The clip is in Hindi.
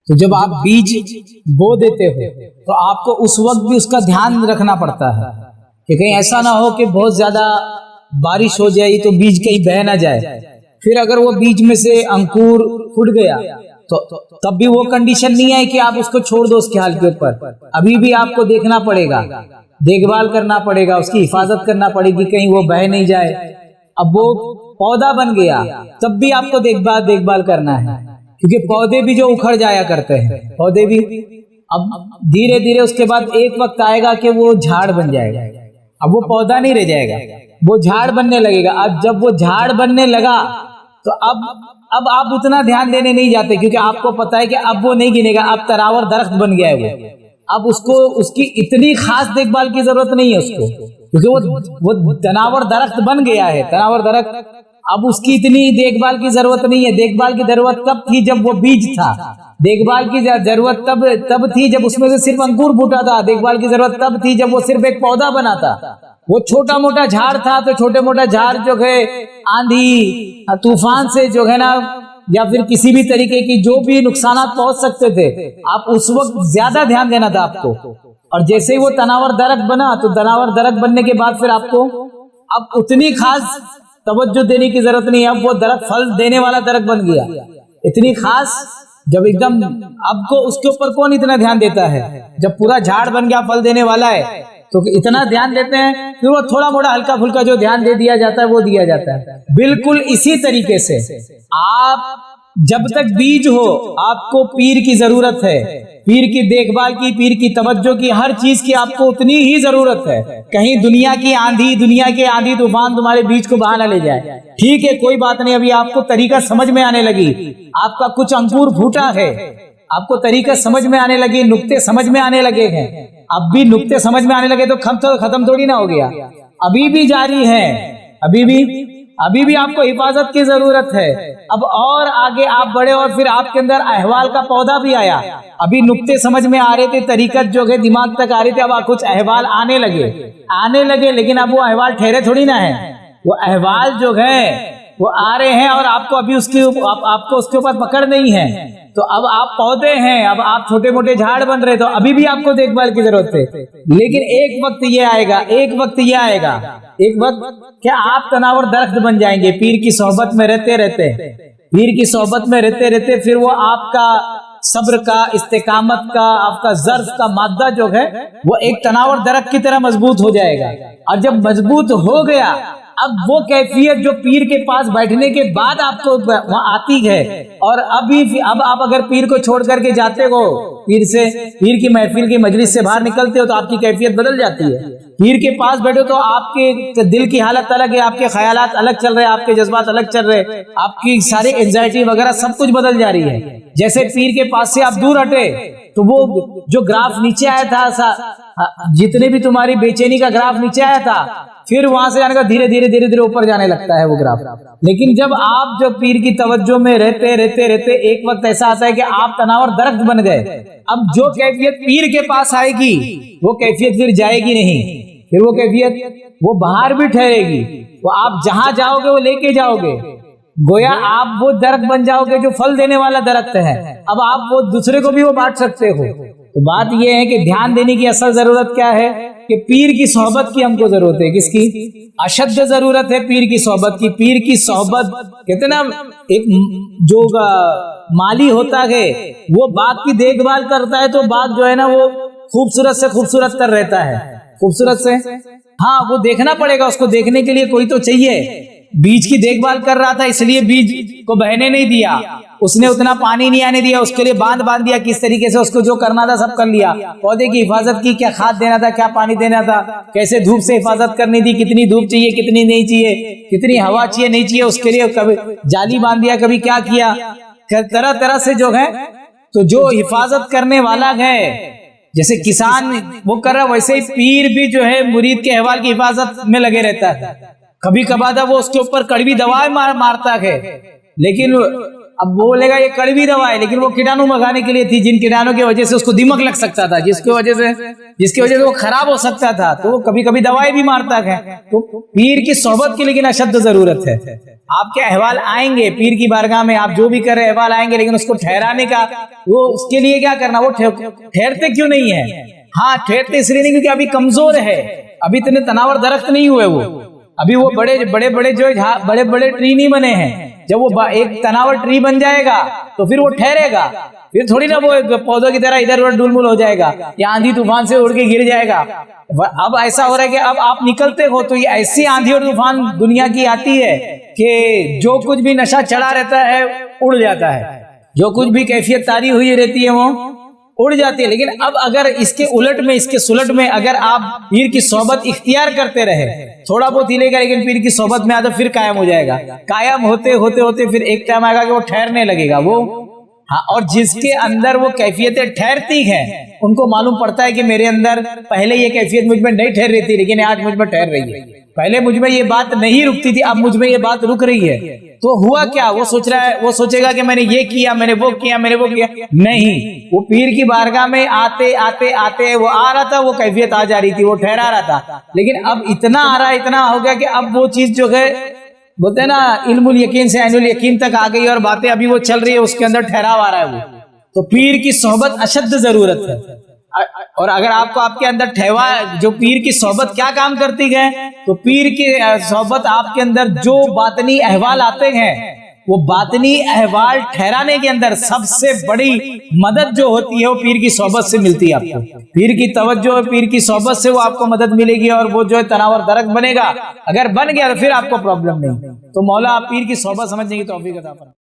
तो जब आप बीज बो देते हो तो आपको उस वक्त भी उसका ध्यान रखना पड़ता है कि कहीं ऐसा ना हो कि बहुत ज्यादा बारिश हो जाए तो बीज कहीं बह ना जाए। फिर अगर वो बीज में से अंकुर फूट गया तो तब भी वो कंडीशन नहीं है कि आप उसको छोड़ दो उसके हाल के ऊपर। अभी भी आपको देखना पड़ेगा, देखभाल करना पड़ेगा, उसकी हिफाजत करना पड़ेगी कहीं वो बह नहीं जाए। अब वो पौधा बन गया तब भी आपको देखभाल करना है, क्योंकि पौधे भी जो उखड़ जाया करते हैं, पौधे भी अब धीरे धीरे उसके बाद एक वक्त आएगा कि वो झाड़ बन जाएगा। अब वो पौधा नहीं रह जाएगा, वो झाड़ बनने लगेगा। अब जब वो झाड़ बनने लगा तो अब आप उतना ध्यान देने नहीं जाते, क्योंकि आपको पता है कि अब वो नहीं गिनेगा, अब तनावर दरख्त बन गया है वो। अब उसको उसकी इतनी खास देखभाल की जरूरत नहीं है उसको, क्योंकि वो तनावर दरख्त बन गया है, तनावर दरख्त। अब उसकी इतनी देखभाल की जरूरत नहीं है। देखभाल की जरूरत तब थी जब वो बीज था, देखभाल की जरूरत तब थी जब उसमें से सिर्फ अंकुर फूटा था, देखभाल की जरूरत तब थी जब वो सिर्फ एक पौधा बना था। वो छोटा मोटा झाड़ था तो छोटे मोटा झाड़ जो है आंधी तूफान से जो है ना, या फिर किसी भी तरीके की जो भी नुकसान पहुंच सकते थे, आप उस वक्त ज्यादा ध्यान देना था आपको। और जैसे ही वो तनावर दरख्त बना तो तनावर दरख्त बनने के बाद फिर आपको अब उतनी खास तवज्जो देने की जरूरत नहीं है। अब वो दरख्त फल देने वाला दरख्त बन गया, इतनी खास जब एकदम आपको उसके ऊपर कौन इतना ध्यान देता है। जब पूरा झाड़ बन गया फल देने वाला है तो इतना ध्यान देते हैं, फिर वो थोड़ा मोड़ा हल्का फुल्का जो ध्यान दे दिया जाता है वो दिया जाता है। बिल्कुल इसी तरीके से आप जब तक बीज हो आपको पीर की जरूरत है, पीर की देखभाल की, पीर की तवज्जो की, हर चीज की आपको उतनी ही जरूरत है। कहीं दुनिया की आंधी तूफान तुम्हारे बीज को बहा न ले जाए। ठीक है, कोई बात नहीं, अभी आपको तरीका समझ में आने लगी, आपका कुछ अंकुर फूटा है, आपको तरीका समझ में आने लगी, नुक्ते समझ में आने लगे हैं। अब भी नुक्ते समझ में आने लगे तो खत्म थोड़ी ना हो गया, अभी भी जारी है, अभी भी आपको हिफाजत की जरूरत है। अब और आगे आप बढ़े और फिर आपके अंदर अहवाल का पौधा भी आया। अभी नुक्ते समझ में आ रहे थे, तरीकत जो है दिमाग तक आ रही थी, अब कुछ अहवाल आने लगे, लेकिन अब वो अहवाल ठहरे थोड़ी ना है। वो अहवाल जो है वो आ रहे हैं और आपको अभी आपको उसके ऊपर पकड़ नहीं है। तो अब आप पौधे हैं, अब आप छोटे मोटे झाड़ बन रहे, तो अभी भी आपको देखभाल की जरूरत है। लेकिन एक वक्त ये आएगा क्या आप तनावर दरख्त बन जाएंगे पीर की सोहबत में रहते रहते। फिर वो आपका सब्र का, इस्तेकामत का, आपका ज़र्फ का मादा जो है वो एक तनावर दरख्त की तरह मजबूत हो जाएगा। और जब मजबूत हो गया, अब वो कैफियत जो पीर के पास बैठने के बाद आपको वहां आती है। और अब आप अगर पीर को छोड़ करके जाते हो, पीर की महफिल की मजलिस से बाहर निकलते हो, तो आपकी कैफियत बदल जाती है। पीर के पास बैठो तो आपके दिल की हालत अलग है, आपके ख्यालात अलग चल रहे हैं, आपके जज्बात अलग चल रहे हैं, आपकी सारी एंजाइटी वगैरह सब कुछ बदल जा रही है। जैसे पीर के पास से आप दूर हटे तो वो जो ग्राफ नीचे आया था, जितने भी तुम्हारी बेचैनी का ग्राफ नीचे आया था, फिर वहां से जाने का धीरे धीरे ऊपर जाने लगता है वो ग्राफ। लेकिन जब आप जो पीर की तवज्जो में रहते एक वक्त ऐसा आता है कि आप तनावर दरख्त बन गए। अब जो कैफियत पीर के पास आएगी वो कैफियत फिर जाएगी नहीं, फिर वो कैफियत वो बाहर भी ठहरेगी। वो आप जहां जाओगे वो लेके जाओगे, गोया आप वो दरख्त बन जाओगे जो फल देने वाला दरख्त है। अब आप वो दूसरे को भी वो बांट सकते हो। तो बात ये है कि ध्यान देने की असल जरूरत क्या है कि पीर की सोहबत की हमको जरूरत है। किसकी अशद्द जरूरत है? पीर की सोहबत की। पीर की सोहबत कहते ना, एक जो माली होता है वो बाग की देखभाल करता है, तो बाग जो है ना वो खूबसूरत से खूबसूरत तर रहता है, खूबसूरत से। हाँ, वो देखना पड़ेगा, उसको देखने के लिए कोई तो चाहिए। बीज की देखभाल कर रहा था इसलिए बीज को बहने नहीं दिया, उसने उतना पानी नहीं आने दिया, उसके लिए बांध दिया, किस तरीके से उसको जो करना था सब कर लिया। पौधे की हिफाजत की, क्या खाद देना था, क्या पानी देना था, कैसे धूप से हिफाजत करनी थी, कितनी धूप चाहिए, कितनी नहीं चाहिए, कितनी हवा चाहिए नहीं चाहिए, उसके लिए कभी जाली बांध दिया, कभी क्या किया, तरह तरह से जो है। तो जो हिफाजत करने वाला है, जैसे किसान वो कर रहा, वैसे ही पीर भी जो है मुरीद के अहवाल की हिफाजत में लगे रहता है। कभी कभार वो उसके ऊपर कड़वी दवाएं मारता है, लेकिन अब वो बोलेगा ये कड़वी दवा है, लेकिन वो कीटाणु भगाने के लिए थी, जिन कीटाणु की वजह से उसको दीमक लग सकता था, जिसकी वजह से वो खराब हो सकता था, तो वो कभी कभी दवाई भी मारता है। तो पीर की सोहबत की लेकिन अशद जरूरत है। आपके अहवाल आएंगे पीर की बारगाह में, आप जो भी कर रहे अहवाल आएंगे, लेकिन उसको ठहराने का वो उसके लिए क्या करना, वो ठहरते क्यों नहीं है? हाँ, ठहरते इसलिए नहीं क्योंकि अभी कमजोर है, अभी इतने तनावर दरख्त नहीं हुए, वो अभी वो बड़े बड़े जो बड़े बड़े ट्री नहीं बने हैं। जब वो एक तनावर ट्री बन जाएगा तो फिर वो ठहरेगा, फिर थोड़ी ना वो पौधों की तरह इधर उधर डुलमुल हो जाएगा या आंधी तूफान से उड़ के गिर जाएगा। अब ऐसा हो रहा है कि अब आप निकलते हो तो ये ऐसी आंधी और तूफान दुनिया की आती है कि जो कुछ भी नशा चढ़ा रहता है उड़ जाता है, जो कुछ भी कैफियत तारी हुई रहती है वो उड़ जाती है। लेकिन अब अगर इसके उलट में, इसके सुलट में अगर आप पीर की सोहबत इख्तियार करते रहे, थोड़ा बहुत हिलेगा लेकिन पीर की सोहबत में आदत फिर कायम हो जाएगा। कायम होते होते होते फिर एक टाइम आएगा कि वो ठहरने लगेगा वो। हाँ, और जिसके अंदर वो कैफियतें ठहरती हैं उनको मालूम पड़ता है कि मेरे अंदर पहले ये कैफियत मुझ में नहीं ठहर रही थी, लेकिन आज मुझ में ठहर रही है। पहले मुझ में ये बात नहीं रुकती थी, अब मुझ में ये बात रुक रही है। तो हुआ क्या, वो सोच रहा है, वो सोचेगा कि मैंने ये किया, मैंने वो किया, मैंने वो किया। नहीं, वो पीर की बारगाह में आते आते आते वो आ रहा था, वो कैफियत आ जा रही थी, वो ठहरा रहा था। लेकिन अब इतना आ रहा, इतना हो गया कि अब वो चीज जो है बोलते हैं ना, इल्मुल यकीन से ऐनुल यकीन तक आ गई और बातें अभी वो चल रही है, उसके अंदर ठहराव आ रहा है वो। तो पीर की सोहबत अशद जरूरत है। और अगर आपको आपके अंदर ठहवा, जो पीर की सोहबत क्या काम करती है, तो पीर की सोहबत आपके अंदर जो बातनी अहवाल आते हैं, वो बातनी अहवाल ठहराने के अंदर सबसे बड़ी मदद जो होती है वो पीर की सोहबत से मिलती है आपको। पीर की तवज्जो, पीर की सोहबत से वो आपको मदद मिलेगी और वो जो है तनावर दरक बनेगा। अगर बन गया तो फिर आपको प्रॉब्लम नहीं। तो मौला आप पीर की सोहबत समझने की तौफीक अता फरमाए।